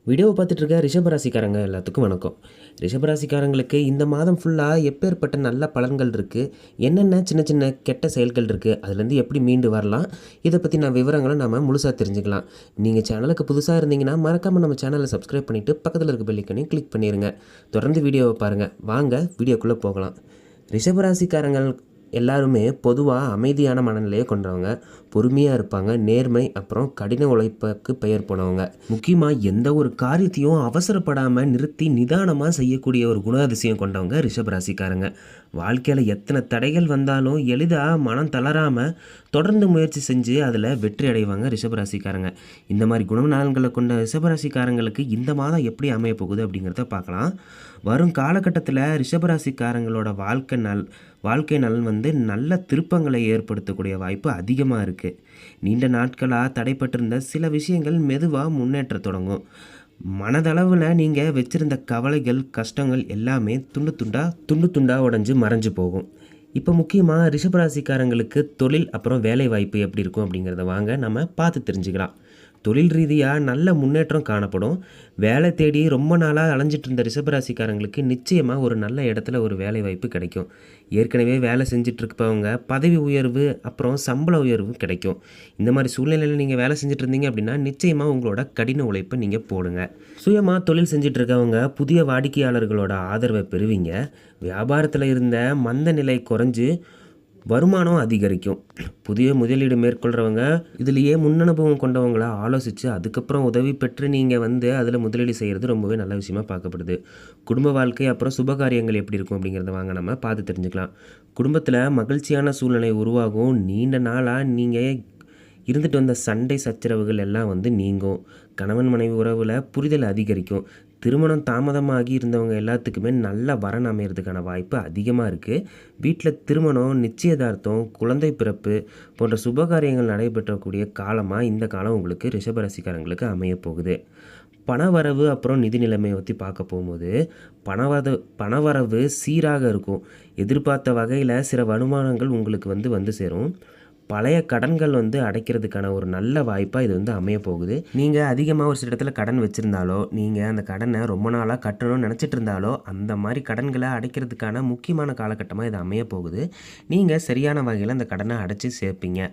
வீடியோவை பார்த்துட்டு இருக்க ரிஷபராசிக்காரங்க எல்லாத்துக்கும் வணக்கம். ரிஷபராசிக்காரங்களுக்கு இந்த மாதம் ஃபுல்லாக எப்பேற்பட்ட நல்ல பலன்கள் இருக்குது, என்னென்ன சின்ன சின்ன கெட்ட செயல்கள் இருக்குது, அதுலேருந்து எப்படி மீண்டு வரலாம், இதை பற்றி நான் விவரங்களை நம்ம முழுசாக தெரிஞ்சுக்கலாம். நீங்கள் சேனலுக்கு புதுசாக இருந்தீங்கன்னா மறக்காமல் நம்ம சேனலை சப்ஸ்கிரைப் பண்ணிவிட்டு பக்கத்தில் இருக்க பெல்லைக்கனையும் கிளிக் பண்ணிடுங்க. தொடர்ந்து வீடியோவை பாருங்கள். வாங்க வீடியோக்குள்ளே போகலாம். ரிஷபராசிக்காரங்கள் எல்லாருமே பொதுவாக அமைதியான மனநிலையை கொண்டவங்க, பொறுமையாக இருப்பாங்க, நேர்மை அப்புறம் கடின உழைப்புக்கு பெயர் போனவங்க. முக்கியமாக எந்த ஒரு காரியத்தையும் அவசரப்படாமல் நிறுத்தி நிதானமாக செய்யக்கூடிய ஒரு குணாதிசயம் கொண்டவங்க ரிஷபராசிக்காரங்க. வாழ்க்கையில் எத்தனை தடைகள் வந்தாலும் எளிதாக மனம் தளராமல் தொடர்ந்து முயற்சி செஞ்சு அதில் வெற்றி அடைவாங்க ரிஷபராசிக்காரங்க. இந்த மாதிரி குணநலன்களை கொண்ட ரிஷபராசிக்காரங்களுக்கு இந்த மாதம் எப்படி அமைய போகுது அப்படிங்கிறத பார்க்கலாம். வரும் காலகட்டத்தில் ரிஷபராசிக்காரங்களோட வாழ்க்கை நலன் நல்ல திருப்பங்களை ஏற்படுத்தக்கூடிய வாய்ப்பு அதிகமாக இருக்குது. நீண்ட நாட்களாக தடைப்பட்டிருந்த சில விஷயங்கள் மெதுவாக முன்னேற்ற தொடங்கும். மனதளவில் நீங்கள் வச்சுருந்த கவலைகள் கஷ்டங்கள் எல்லாமே துண்டு துண்டாக உடஞ்சி மறைஞ்சு போகும். இப்போ முக்கியமாக ரிஷபராசிக்காரங்களுக்கு தொழில் அப்புறம் வேலை வாய்ப்பு எப்படி இருக்கும் அப்படிங்கிறத வாங்க நம்ம பார்த்து தெரிஞ்சுக்கலாம். தொழில் ரீதியாக நல்ல முன்னேற்றம் காணப்படும். வேலை தேடி ரொம்ப நாளாக அலைஞ்சிட்டு இருந்த ரிஷபராசிக்காரங்களுக்கு நிச்சயமாக ஒரு நல்ல இடத்துல ஒரு வேலை வாய்ப்பு கிடைக்கும். ஏற்கனவே வேலை செஞ்சிட்ருப்பவங்க பதவி உயர்வு அப்புறம் சம்பள உயர்வு கிடைக்கும். இந்த மாதிரி சூழ்நிலையில் நீங்கள் வேலை செஞ்சுட்டு இருந்தீங்க அப்படின்னா நிச்சயமாக உங்களோட கடின உழைப்பை நீங்கள் போடுங்க. சுயமாக தொழில் செஞ்சிட்ருக்கவங்க புதிய வாடிக்கையாளர்களோட ஆதரவை பெறுவீங்க. வியாபாரத்தில் இருந்த மந்த நிலை குறைஞ்சு வருமானம் அதிகரிக்கும். புதிய முதலீடு மேற்கொள்கிறவங்க இதுலேயே முன்னனுபவம் கொண்டவங்கள ஆலோசித்து அதுக்கப்புறம் உதவி பெற்று நீங்கள் அதில் முதலீடு செய்கிறது ரொம்பவே நல்ல விஷயமாக பார்க்கப்படுது. குடும்ப வாழ்க்கை அப்புறம் சுபகாரியங்கள் எப்படி இருக்கும் அப்படிங்கிறத வாங்க நம்ம பார்த்து தெரிஞ்சுக்கலாம். குடும்பத்தில் மகிழ்ச்சியான சூழ்நிலை உருவாகும். நீண்ட நாளாக நீங்கள் இருந்துட்டு வந்த சண்டை சச்சரவுகள் எல்லாம் நீங்கும். கணவன் மனைவி உறவில் புரிதல் அதிகரிக்கும். திருமணம் தாமதமாகி இருந்தவங்க எல்லாத்துக்குமே நல்ல வரன் அமைகிறதுக்கான வாய்ப்பு அதிகமாக இருக்குது. வீட்டில் திருமணம், நிச்சயதார்த்தம், குழந்தை பிறப்பு போன்ற சுபகாரியங்கள் நடைபெற்றக்கூடிய காலமாக இந்த காலம் உங்களுக்கு ரிஷபராசிக்காரங்களுக்கு அமையப்போகுது. பணவரவு அப்புறம் நிதி நிலைமையை பற்றி பார்க்க போகும்போது பணவரவு சீராக இருக்கும். எதிர்பார்த்த வகையில் சில வருமானங்கள் உங்களுக்கு வந்து சேரும். பழைய கடன்கள் அடைக்கிறதுக்கான ஒரு நல்ல வாய்ப்பாக இது அமைய போகுது. நீங்கள் அதிகமாக ஒரு சில இடத்துல கடன் வச்சுருந்தாலோ, நீங்கள் அந்த கடனை ரொம்ப நாளாக கட்டணும்னு நினச்சிட்டு இருந்தாலோ அந்த மாதிரி கடன்களை அடைக்கிறதுக்கான முக்கியமான காலகட்டமாக இது அமைய போகுது. நீங்கள் சரியான வகையில் அந்த கடனை அடைச்சி சேர்ப்பீங்க.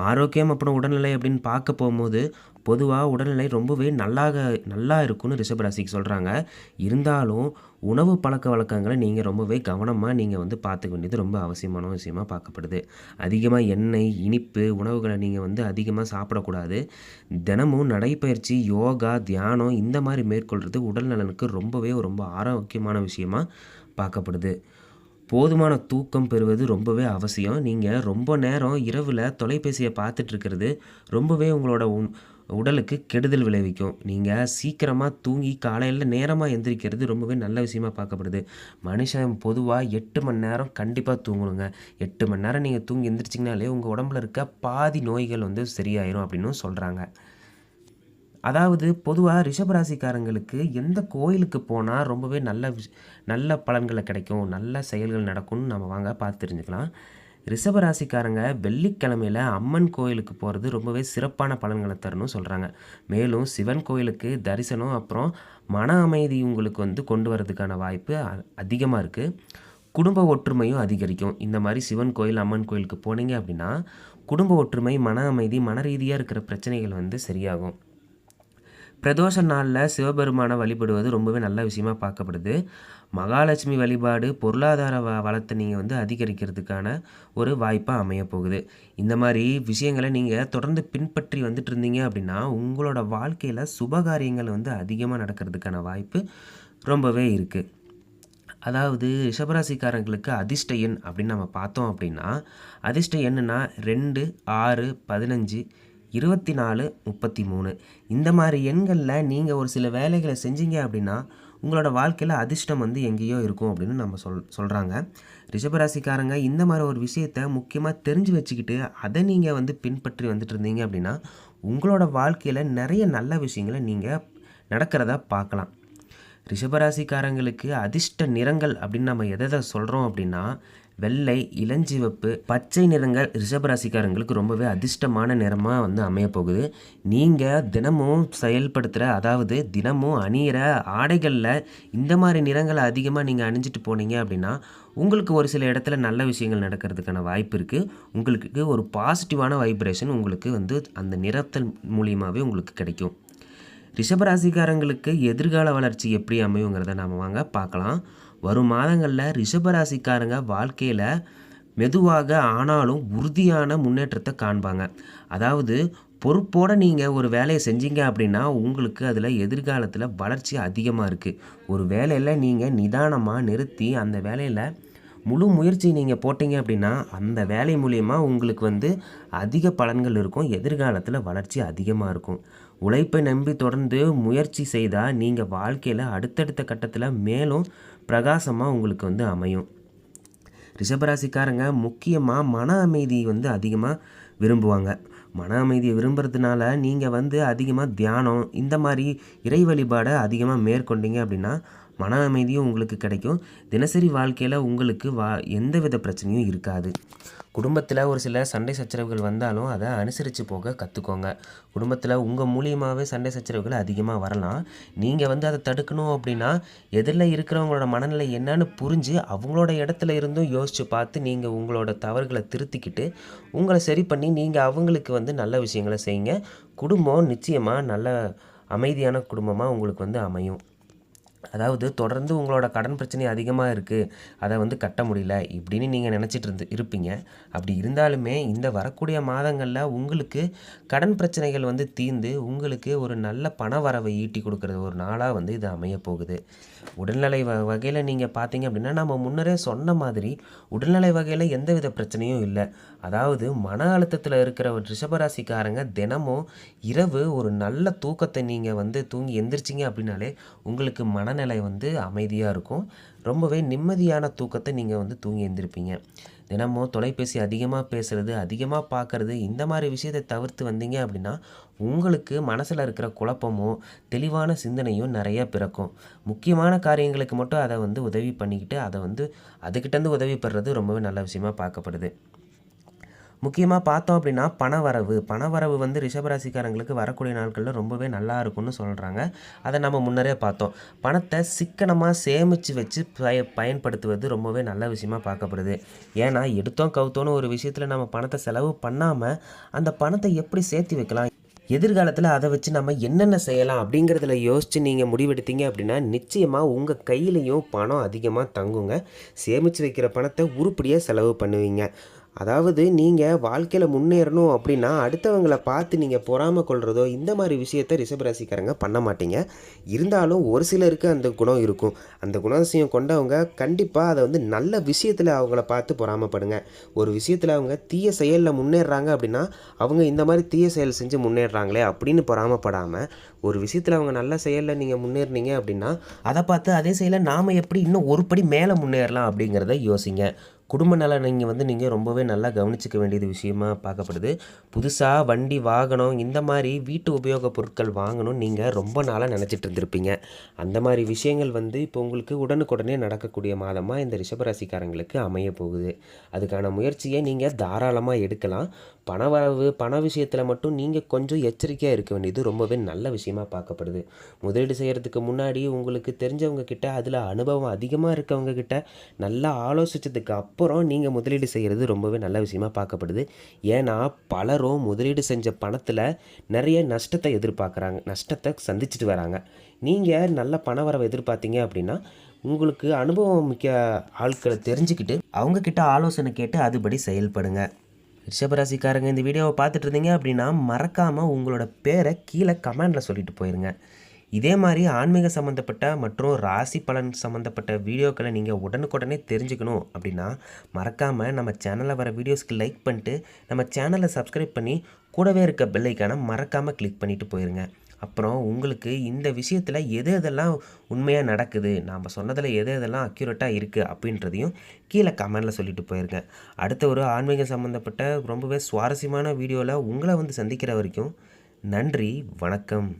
ஆரோக்கியம் அப்புறம் உடல்நிலை அப்படின்னு பார்க்க போகும்போது பொதுவாக உடல்நிலை ரொம்பவே நல்லா இருக்கும்னு ரிஷபராசிக்கு சொல்கிறாங்க. இருந்தாலும் உணவு பழக்க வழக்கங்களை நீங்கள் ரொம்பவே கவனமாக நீங்கள் பார்த்துக்க வேண்டியது ரொம்ப அவசியமான விஷயமாக பார்க்கப்படுது. அதிகமாக எண்ணெய், இனிப்பு உணவுகளை நீங்கள் அதிகமாக சாப்பிடக்கூடாது. தினமும் நடைப்பயிற்சி, யோகா, தியானம் இந்த மாதிரி மேற்கொள்கிறது உடல் நலனுக்கு ரொம்ப ஆரோக்கியமான விஷயமாக பார்க்கப்படுது. போதுமான தூக்கம் பெறுவது ரொம்பவே அவசியம். நீங்கள் ரொம்ப நேரம் இரவில் தொலைபேசியை பார்த்துட்ருக்கிறது ரொம்பவே உங்களோட உடலுக்கு கெடுதல் விளைவிக்கும். நீங்கள் சீக்கிரமாக தூங்கி காலையில் நேரமாக எந்திரிக்கிறது ரொம்பவே நல்ல விஷயமாக பார்க்கப்படுது. மனுஷன் பொதுவாக 8 மணி நேரம் கண்டிப்பாக தூங்கணுங்க. 8 மணி நேரம் நீங்கள் தூங்கி எந்திரிச்சிங்கனாலே உங்கள் உடம்புல இருக்க பாதி நோய்கள் சரியாயிரும் அப்படின்னு சொல்கிறாங்க. அதாவது பொதுவாக ரிஷபராசிக்காரங்களுக்கு எந்த கோயிலுக்கு போனால் ரொம்பவே நல்ல பலன்களை கிடைக்கும், நல்ல செயல்கள் நடக்கும்னு நம்ம வாங்க பார்த்து தெரிஞ்சுக்கலாம். ரிஷபராசிக்காரங்க வெள்ளிக்கிழமையில் அம்மன் கோயிலுக்கு போகிறது ரொம்பவே சிறப்பான பலன்களை தரணும்னு சொல்கிறாங்க. மேலும் சிவன் கோயிலுக்கு தரிசனம் அப்புறம் மன அமைதி உங்களுக்கு கொண்டு வரதுக்கான வாய்ப்பு அதிகமாக இருக்குது. குடும்ப ஒற்றுமையும் அதிகரிக்கும். இந்த மாதிரி சிவன் கோயில், அம்மன் கோயிலுக்கு போனீங்க அப்படின்னா குடும்ப ஒற்றுமை, மன அமைதி, மன ரீதியாக இருக்கிற பிரச்சனைகள் சரியாகும். பிரதோஷ நாளில் சிவபெருமானை வழிபடுவது ரொம்பவே நல்ல விஷயமாக பார்க்கப்படுது. மகாலட்சுமி வழிபாடு பொருளாதார வளத்தை நீங்கள் அதிகரிக்கிறதுக்கான ஒரு வாய்ப்பாக அமைய போகுது. இந்த மாதிரி விஷயங்களை நீங்கள் தொடர்ந்து பின்பற்றி வந்துட்டு இருந்தீங்க அப்படின்னா உங்களோட வாழ்க்கையில் சுபகாரியங்கள் அதிகமாக நடக்கிறதுக்கான வாய்ப்பு ரொம்பவே இருக்குது. அதாவது ரிஷபராசிக்காரங்களுக்கு அதிர்ஷ்ட எண் அப்படின்னு நம்ம பார்த்தோம் அப்படின்னா அதிர்ஷ்ட எண்ணுன்னா 2, 6, 15, 24, 33 இந்த மாதிரி எண்களில் நீங்கள் ஒரு சில வேலைகளை செஞ்சீங்க அப்படின்னா உங்களோட வாழ்க்கையில் அதிர்ஷ்டம் எங்கேயோ இருக்கும் அப்படின்னு நம்ம சொல்கிறாங்க. ரிஷபராசிக்காரங்க இந்த மாதிரி ஒரு விஷயத்தை முக்கியமாக தெரிஞ்சு வச்சுக்கிட்டு அதை நீங்கள் பின்பற்றி வந்துட்டு இருந்தீங்க அப்படின்னா உங்களோட வாழ்க்கையில் நிறைய நல்ல விஷயங்களை நீங்கள் நடக்கிறதா பார்க்கலாம். ரிஷபராசிக்காரங்களுக்கு அதிர்ஷ்ட நிறங்கள் அப்படின்னு நம்ம எதை சொல்கிறோம் அப்படின்னா வெள்ளை, இளஞ்சிவப்பு, பச்சை நிறங்கள் ரிஷபராசிக்காரங்களுக்கு ரொம்பவே அதிர்ஷ்டமான நிறமாக வந்து அமையப்போகுது. நீங்கள் தினமும் செயல்படுத்துகிற, அதாவது தினமும் அணியிற ஆடைகளில் இந்த மாதிரி நிறங்களை அதிகமாக நீங்கள் அணிஞ்சிட்டு போனீங்க அப்படின்னா உங்களுக்கு ஒரு சில இடத்துல நல்ல விஷயங்கள் நடக்கிறதுக்கான வாய்ப்பு இருக்குது. உங்களுக்கு ஒரு பாசிட்டிவான வைப்ரேஷன் உங்களுக்கு வந்து அந்த நிறத்தல் மூலியமாகவே உங்களுக்கு கிடைக்கும். ரிஷபராசிக்காரங்களுக்கு எதிர்கால வளர்ச்சி எப்படி அமையுங்கிறத நாம் வாங்க பார்க்கலாம். வரும் மாதங்களில் ரிஷபராசிக்காரங்க வாழ்க்கையில் மெதுவாக ஆனாலும் உறுதியான முன்னேற்றத்தை காண்பாங்க. அதாவது பொறுப்போடு நீங்கள் ஒரு வேலையை செஞ்சீங்க அப்படின்னா உங்களுக்கு அதில் எதிர்காலத்தில் வளர்ச்சி அதிகமாக இருக்குது. ஒரு வேலையில் நீங்கள் நிதானமாக நிறுத்தி அந்த வேலையில் முழு முயற்சி நீங்கள் போட்டீங்க அப்படின்னா அந்த வேலை மூலயமா உங்களுக்கு வந்து அதிக பலன்கள் இருக்கும். எதிர்காலத்தில் வளர்ச்சி அதிகமாக இருக்கும். உழைப்பை நம்பி தொடர்ந்து முயற்சி செய்தால் நீங்கள் வாழ்க்கையில் அடுத்தடுத்த கட்டத்தில் மேலும் பிரகாசமாக உங்களுக்கு வந்து அமையும். ரிஷபராசிக்காரங்க முக்கியமாக மன அமைதி வந்து அதிகமாக விரும்புவாங்க. மன அமைதியை விரும்புறதுனால நீங்கள் வந்து அதிகமாக தியானம் இந்த மாதிரி இறை வழிபாடை அதிகமாக மேற்கொண்டீங்க அப்படின்னா மன அமைதியும் உங்களுக்கு கிடைக்கும். தினசரி வாழ்க்கையில் உங்களுக்கு எந்த வித பிரச்சனையும் இருக்காது. குடும்பத்தில் ஒரு சில சண்டை சச்சரவுகள் வந்தாலும் அதை அனுசரித்து போக கற்றுக்கோங்க. குடும்பத்தில் உங்கள் மூலியமாகவே சண்டை சச்சரவுகள் அதிகமாக வரலாம். நீங்கள் வந்து அதை தடுக்கணும் அப்படின்னா எதிரில் இருக்கிறவங்களோட மனநிலை என்னன்னு புரிஞ்சு அவங்களோட இடத்துல இருந்தும் யோசித்து பார்த்து நீங்கள் உங்களோட தவறுகளை திருத்திக்கிட்டு உங்களை சரி பண்ணி நீங்கள் அவங்களுக்கு வந்து நல்ல விஷயங்களை செய்யுங்க. குடும்பம் நிச்சயமாக நல்ல அமைதியான குடும்பமாக உங்களுக்கு வந்து அமையும். அதாவது தொடர்ந்து உங்களோட கடன் பிரச்சனை அதிகமாக இருக்குது, அதை வந்து கட்ட முடியல இப்படின்னு நீங்கள் நினச்சிட்டு இருப்பீங்க. அப்படி இருந்தாலுமே இந்த வரக்கூடிய மாதங்களில் உங்களுக்கு கடன் பிரச்சனைகள் வந்து தீர்ந்து உங்களுக்கு ஒரு நல்ல பண வரவை ஈட்டி கொடுக்குற ஒரு நாளாக வந்து இது அமையப்போகுது. உடல்நிலை வகையில் நீங்கள் பார்த்தீங்க அப்படின்னா நம்ம முன்னரே சொன்ன மாதிரி உடல்நிலை வகையில் எந்தவித பிரச்சனையும் இல்லை. அதாவது மன அழுத்தத்தில் இருக்கிற ஒரு ரிஷபராசிக்காரங்க தினமும் இரவு ஒரு நல்ல தூக்கத்தை நீங்கள் வந்து தூங்கி எந்திரிச்சிங்க அப்படின்னாலே உங்களுக்கு மனநிலை வந்து அமைதியாக இருக்கும். ரொம்பவே நிம்மதியான தூக்கத்தை நீங்கள் வந்து தூங்கி எழுந்திருப்பீங்க. தினமும் தொலைபேசி அதிகமாக பேசுகிறது, அதிகமாக பார்க்குறது இந்த மாதிரி விஷயத்தை தவிர்த்து வந்தீங்க அப்படின்னா உங்களுக்கு மனசில் இருக்கிற குழப்பமும் தெளிவான சிந்தனையும் நிறைய பிறக்கும். முக்கியமான காரியங்களுக்கு மட்டும் அதை வந்து உதவி பண்ணிக்கிட்டு அதை வந்து அதுக்கிட்டேருந்து உதவி பெறுறது ரொம்பவே நல்ல விஷயமாக பார்க்கப்படுது. முக்கியமாக பார்த்தோம் அப்படின்னா பணவரவு வந்து ரிஷபராசிக்காரங்களுக்கு வரக்கூடிய நாட்களில் ரொம்பவே நல்லா இருக்கும்னு சொல்கிறாங்க. அதை நம்ம முன்னரே பார்த்தோம். பணத்தை சிக்கனமாக சேமித்து வச்சு பயன்படுத்துவது ரொம்பவே நல்ல விஷயமாக பார்க்கப்படுது. ஏன்னா எடுத்தோம் கவுத்தோன்னு ஒரு விஷயத்தில் நம்ம பணத்தை செலவு பண்ணாமல் அந்த பணத்தை எப்படி சேர்த்து வைக்கலாம், எதிர்காலத்தில் அதை வச்சு நம்ம என்னென்ன செய்யலாம் அப்படிங்கிறதுல யோசித்து நீங்கள் முடிவெடுத்தீங்க அப்படின்னா நிச்சயமாக உங்கள் கையிலையும் பணம் அதிகமாக தங்குங்க. சேமித்து வைக்கிற பணத்தை உருப்படியாக செலவு பண்ணுவீங்க. அதாவது நீங்கள் வாழ்க்கையில் முன்னேறணும் அப்படின்னா அடுத்தவங்களை பார்த்து நீங்கள் பொறாமை கொள்கிறதோ இந்த மாதிரி விஷயத்தை ரிஷபராசிக்காரங்க பண்ண மாட்டீங்க. இருந்தாலும் ஒரு சிலருக்கு அந்த குணம் இருக்கும். அந்த குணாதிசயம் கொண்டவங்க கண்டிப்பாக அதை வந்து நல்ல விஷயத்தில் அவங்கள பார்த்து பொறாமைப்படுங்க. ஒரு விஷயத்தில் அவங்க தீய செயலில் முன்னேறாங்க அப்படின்னா அவங்க இந்த மாதிரி தீய செயல் செஞ்சு முன்னேறாங்களே அப்படின்னு பொறாமைப்படாமல் ஒரு விஷயத்தில் அவங்க நல்ல செயலில் நீங்கள் முன்னேறினீங்க அப்படின்னா அதை பார்த்து அதே செயலில் நாம் எப்படி இன்னும் ஒரு படி மேலே முன்னேறலாம் அப்படிங்கிறத யோசிங்க. குடும்ப நலன் நீங்கள் ரொம்பவே நல்லா கவனிச்சிக்க வேண்டியது விஷயமா பார்க்கப்படுது. புதுசாக வண்டி வாகனம் இந்த மாதிரி வீட்டு உபயோகப் பொருட்கள் வாங்கணும் நீங்கள் ரொம்ப நாளாக நினச்சிட்டு இருந்திருப்பீங்க. அந்த மாதிரி விஷயங்கள் வந்து இப்போ உங்களுக்கு உடனுக்குடனே நடக்கக்கூடிய மாதமாக இந்த ரிஷபராசிக்காரங்களுக்கு அமைய போகுது. அதுக்கான முயற்சியை நீங்கள் தாராளமாக எடுக்கலாம். பண விஷயத்தில் மட்டும் நீங்கள் கொஞ்சம் எச்சரிக்கையாக இருக்க வேண்டியது ரொம்பவே நல்ல விஷயமாக பார்க்கப்படுது. முதலீடு செய்கிறதுக்கு முன்னாடி உங்களுக்கு தெரிஞ்சவங்க கிட்ட அதில் அனுபவம் அதிகமாக இருக்கவங்க கிட்ட நல்லா ஆலோசித்ததுக்கு அப்புறம் நீங்கள் முதலீடு செய்கிறது ரொம்பவே நல்ல விஷயமாக பார்க்கப்படுது. ஏன்னா பலரும் முதலீடு செஞ்ச பணத்தில் நிறைய நஷ்டத்தை எதிர்பார்க்குறாங்க, நஷ்டத்தை சந்திச்சுட்டு வராங்க. நீங்கள் நல்ல பண வரவை எதிர்பார்த்தீங்க அப்படின்னா உங்களுக்கு அனுபவம் மிக்க ஆட்களை தெரிஞ்சுக்கிட்டு அவங்கக்கிட்ட ஆலோசனை கேட்டு அதுபடி செயல்படுங்க. ரிஷபராசிக்காரங்க இந்த வீடியோவை பார்த்துட்டு இருந்தீங்க அப்படின்னா மறக்காமல் உங்களோட பேரை கீழே கமெண்டில் சொல்லிட்டு போயிருங்க. இதே மாதிரி ஆன்மீக சம்மந்தப்பட்ட மற்றும் ராசி பலன் சம்மந்தப்பட்ட வீடியோக்களை நீங்கள் உடனுக்குடனே தெரிஞ்சுக்கணும் அப்படின்னா மறக்காமல் நம்ம சேனலில் வர வீடியோஸ்க்கு லைக் பண்ணிட்டு நம்ம சேனலை சப்ஸ்கிரைப் பண்ணி கூடவே இருக்க பெல் ஐக்கானை மறக்காமல் கிளிக் பண்ணிவிட்டு போயிருங்க. அப்புறம் உங்களுக்கு இந்த விஷயத்தில் எதெல்லாம் உண்மையாக நடக்குது, நாம் சொன்னதில் எதெல்லாம் அக்யூரேட்டாக இருக்குது அப்படின்றதையும் கீழே கமெண்டில் சொல்லிட்டு போயிருங்க. அடுத்த ஒரு ஆன்மீகம் சம்மந்தப்பட்ட ரொம்பவே சுவாரஸ்யமான வீடியோவில் உங்களை வந்து சந்திக்கிற வரைக்கும் நன்றி, வணக்கம்.